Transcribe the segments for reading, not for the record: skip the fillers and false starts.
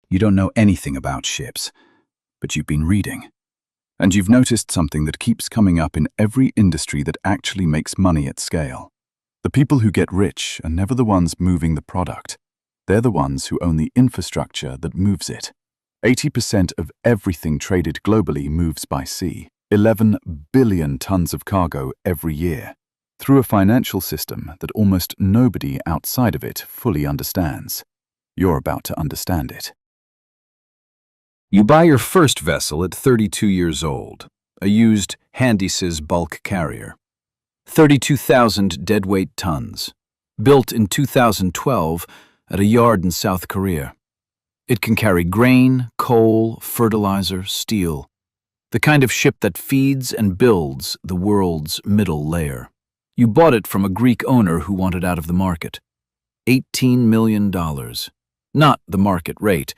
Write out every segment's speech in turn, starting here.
You don't know anything about ships, but you've been reading. And you've noticed something that keeps coming up in every industry that actually makes money at scale. The people who get rich are never the ones moving the product. They're the ones who own the infrastructure that moves it. 80% of everything traded globally moves by sea. 11 billion tons of cargo every year, through a financial system that almost nobody outside of it fully understands. You're about to understand it. You buy your first vessel at 32 years old, a used Handysiz bulk carrier. 32,000 deadweight tons, built in 2012 at a yard in South Korea. It can carry grain, coal, fertilizer, steel, the kind of ship that feeds and builds the world's middle layer. You bought it from a Greek owner who wanted out of the market. $18 million. Not the market rate.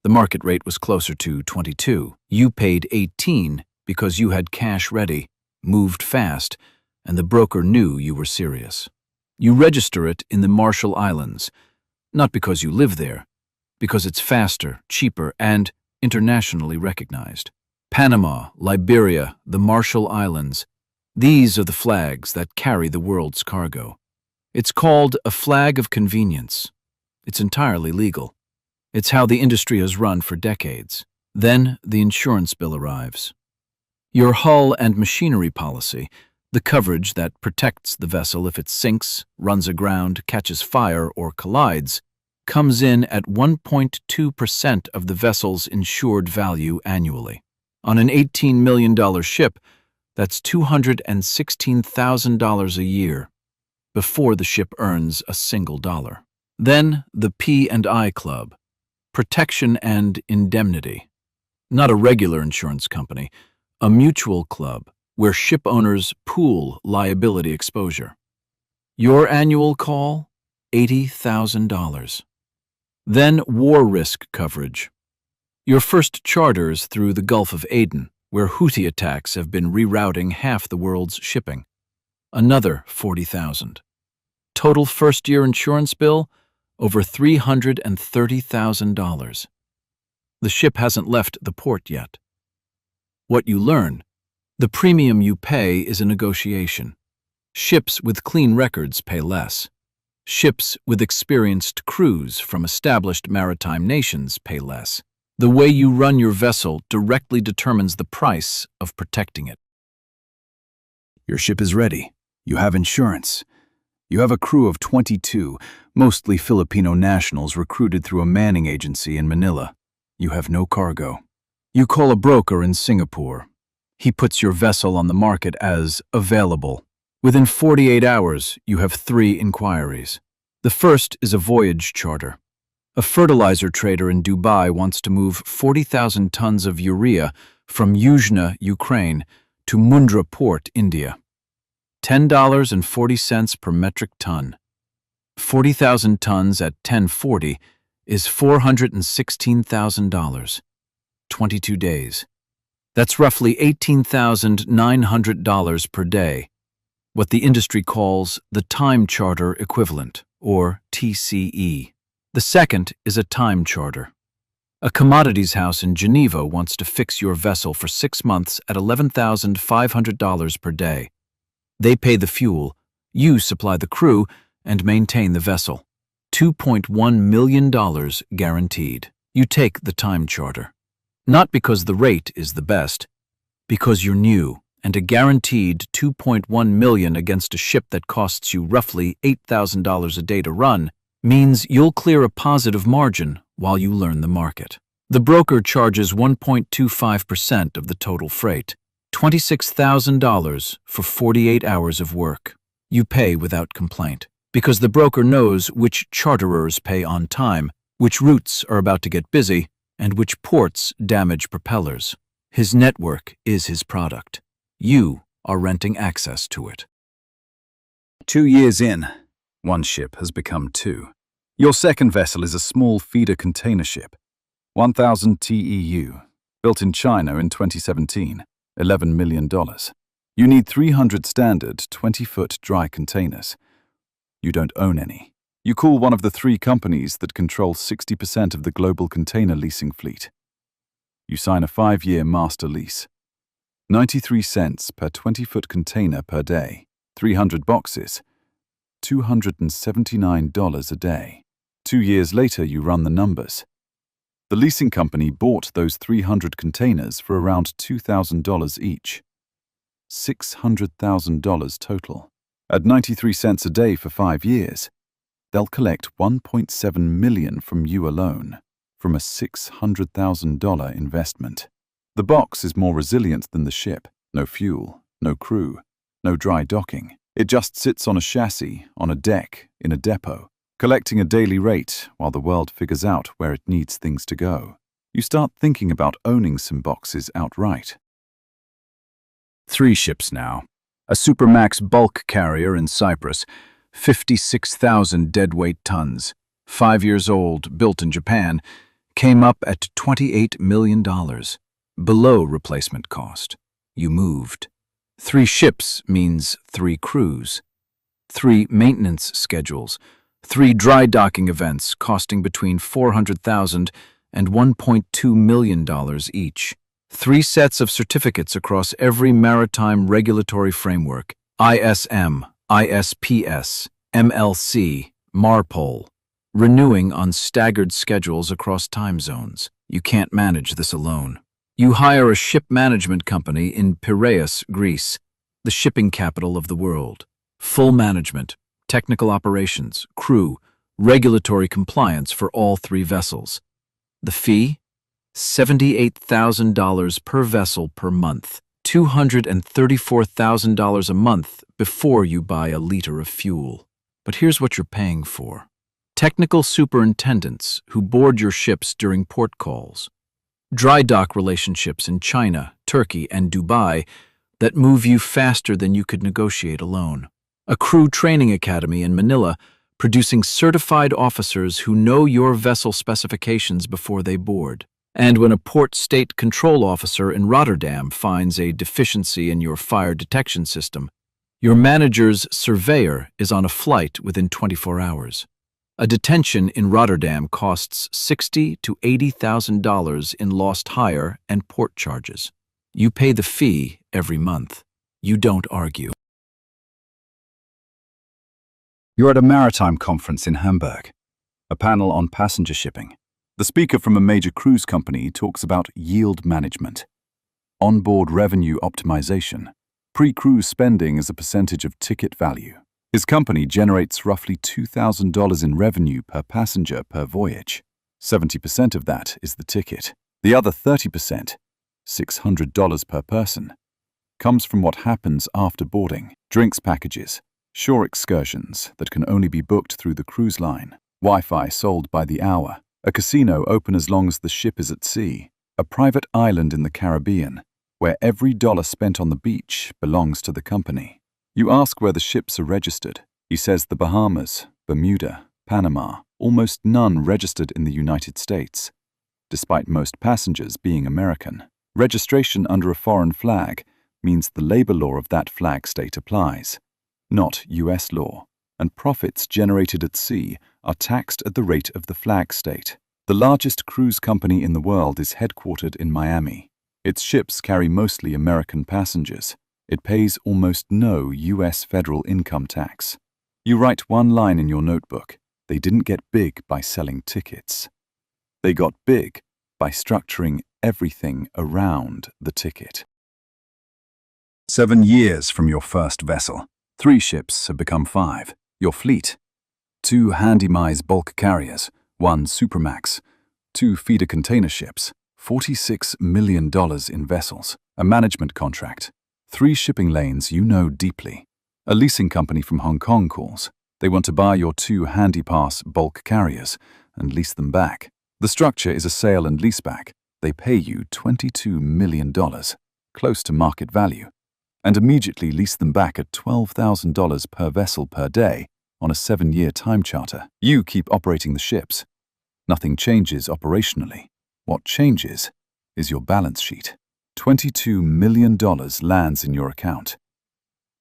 The market rate was closer to 22. You paid 18 because you had cash ready, moved fast, and the broker knew you were serious. You register it in the Marshall Islands, not because you live there, because it's faster, cheaper, and internationally recognized. Panama, Liberia, the Marshall Islands, these are the flags that carry the world's cargo. It's called a flag of convenience. It's entirely legal. It's how the industry has run for decades. Then the insurance bill arrives. Your hull and machinery policy, the coverage that protects the vessel if it sinks, runs aground, catches fire, or collides, comes in at 1.2% of the vessel's insured value annually. On an $18 million ship, that's $216,000 a year, before the ship earns a single dollar. Then the P&I Club, protection and indemnity. Not a regular insurance company, a mutual club where ship owners pool liability exposure. Your annual call? $80,000. Then war risk coverage. Your first charters through the Gulf of Aden, where Houthi attacks have been rerouting half the world's shipping. Another $40,000. Total first-year insurance bill? Over $330,000. The ship hasn't left the port yet. What you learn? The premium you pay is a negotiation. Ships with clean records pay less. Ships with experienced crews from established maritime nations pay less. The way you run your vessel directly determines the price of protecting it. Your ship is ready. You have insurance. You have a crew of 22, mostly Filipino nationals recruited through a manning agency in Manila. You have no cargo. You call a broker in Singapore. He puts your vessel on the market as available. Within 48 hours, you have 3 inquiries. The first is a voyage charter. A fertilizer trader in Dubai wants to move 40,000 tons of urea from Yuzhny, Ukraine, to Mundra Port, India. $10.40 per metric ton. 40,000 tons at $10.40 is $416,000. 22 days. That's roughly $18,900 per day, what the industry calls the time charter equivalent, or TCE. The second is a time charter. A commodities house in Geneva wants to fix your vessel for 6 months at $11,500 per day. They pay the fuel, you supply the crew, and maintain the vessel. $2.1 million guaranteed. You take the time charter. Not because the rate is the best, because you're new, and a guaranteed $2.1 million against a ship that costs you roughly $8,000 a day to run means you'll clear a positive margin while you learn the market. The broker charges 1.25% of the total freight, $26,000 for 48 hours of work. You pay without complaint, because the broker knows which charterers pay on time, which routes are about to get busy, and which ports damage propellers. His network is his product. You are renting access to it. 2 years in, one ship has become 2. Your second vessel is a small feeder container ship, 1,000 TEU, built in China in 2017, $11 million. You need 300 standard 20-foot dry containers. You don't own any. You call one of the three companies that control 60% of the global container leasing fleet. You sign a 5-year master lease. 93 cents per 20-foot container per day, 300 boxes, $279 a day. 2 years later, you run the numbers. The leasing company bought those 300 containers for around $2,000 each. $600,000 total. At 93 cents a day for 5 years, they'll collect $1.7 million from you alone, from a $600,000 investment. The box is more resilient than the ship. No fuel, no crew, no dry docking. It just sits on a chassis, on a deck, in a depot, collecting a daily rate while the world figures out where it needs things to go. You start thinking about owning some boxes outright. 3 ships now. A Supermax bulk carrier in Cyprus, 56,000 deadweight tons, 5 years old, built in Japan, came up at $28 million, below replacement cost. You moved. 3 ships means 3 crews, 3 maintenance schedules, 3 dry docking events costing between $400,000 and $1.2 million each. 3 sets of certificates across every maritime regulatory framework: ISM, ISPS, MLC, MARPOL, renewing on staggered schedules across time zones. You can't manage this alone. You hire a ship management company in Piraeus, Greece, the shipping capital of the world. Full management, technical operations, crew, regulatory compliance for all 3 vessels. The fee? $78,000 per vessel per month, $234,000 a month before you buy a liter of fuel. But here's what you're paying for. Technical superintendents who board your ships during port calls. Dry dock relationships in China, Turkey, and Dubai that move you faster than you could negotiate alone. A crew training academy in Manila producing certified officers who know your vessel specifications before they board. And when a port state control officer in Rotterdam finds a deficiency in your fire detection system, your manager's surveyor is on a flight within 24 hours. A detention in Rotterdam costs $60,000 to $80,000 in lost hire and port charges. You pay the fee every month. You don't argue. You're at a maritime conference in Hamburg, a panel on passenger shipping. The speaker from a major cruise company talks about yield management, onboard revenue optimization, pre-cruise spending as a percentage of ticket value. His company generates roughly $2,000 in revenue per passenger per voyage. 70% of that is the ticket. The other 30%, $600 per person, comes from what happens after boarding: drinks packages, shore excursions that can only be booked through the cruise line, Wi-Fi sold by the hour, a casino open as long as the ship is at sea, a private island in the Caribbean where every dollar spent on the beach belongs to the company. You ask where the ships are registered. He says the Bahamas, Bermuda, Panama, almost none registered in the United States, despite most passengers being American. Registration under a foreign flag means the labor law of that flag state applies, not US law, and profits generated at sea are taxed at the rate of the flag state. The largest cruise company in the world is headquartered in Miami. Its ships carry mostly American passengers. It pays almost no US federal income tax. You write one line in your notebook: they didn't get big by selling tickets. They got big by structuring everything around the ticket. 7 years from your first vessel. 3 ships have become 5. Your fleet: 2 handy-mize bulk carriers, 1 Supermax, 2 feeder container ships, $46 million in vessels, a management contract, 3 shipping lanes you know deeply. A leasing company from Hong Kong calls. They want to buy your 2 handy-pass bulk carriers and lease them back. The structure is a sale and leaseback. They pay you $22 million, close to market value, and immediately lease them back at $12,000 per vessel per day on a 7-year time charter. You keep operating the ships. Nothing changes operationally. What changes is your balance sheet. $22 million lands in your account.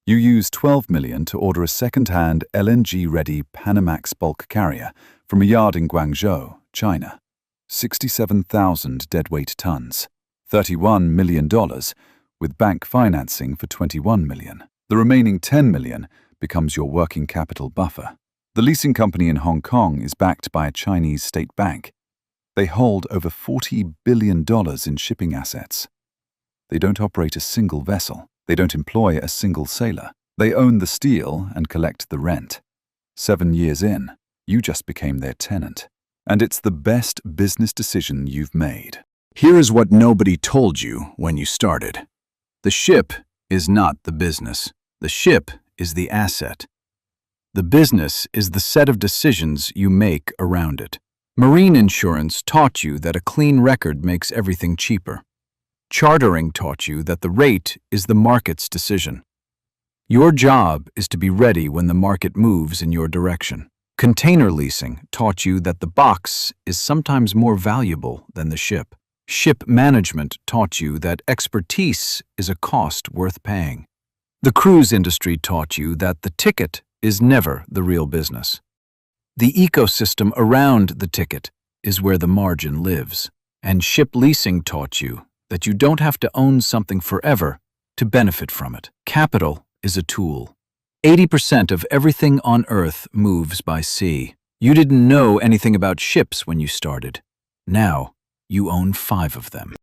You use $12 million to order a second-hand LNG-ready Panamax bulk carrier from a yard in Guangzhou, China. 67,000 deadweight tons, $31 million, with bank financing for $21 million. The remaining $10 million becomes your working capital buffer. The leasing company in Hong Kong is backed by a Chinese state bank. They hold over $40 billion in shipping assets. They don't operate a single vessel. They don't employ a single sailor. They own the steel and collect the rent. 7 years in, you just became their tenant. And it's the best business decision you've made. Here is what nobody told you when you started. The ship is not the business. The ship is the asset. The business is the set of decisions you make around it. Marine insurance taught you that a clean record makes everything cheaper. Chartering taught you that the rate is the market's decision. Your job is to be ready when the market moves in your direction. Container leasing taught you that the box is sometimes more valuable than the ship. Ship management taught you that expertise is a cost worth paying. The cruise industry taught you that the ticket is never the real business. The ecosystem around the ticket is where the margin lives. And ship leasing taught you that you don't have to own something forever to benefit from it. Capital is a tool. 80% of everything on Earth moves by sea. You didn't know anything about ships when you started. Now, you own 5 of them.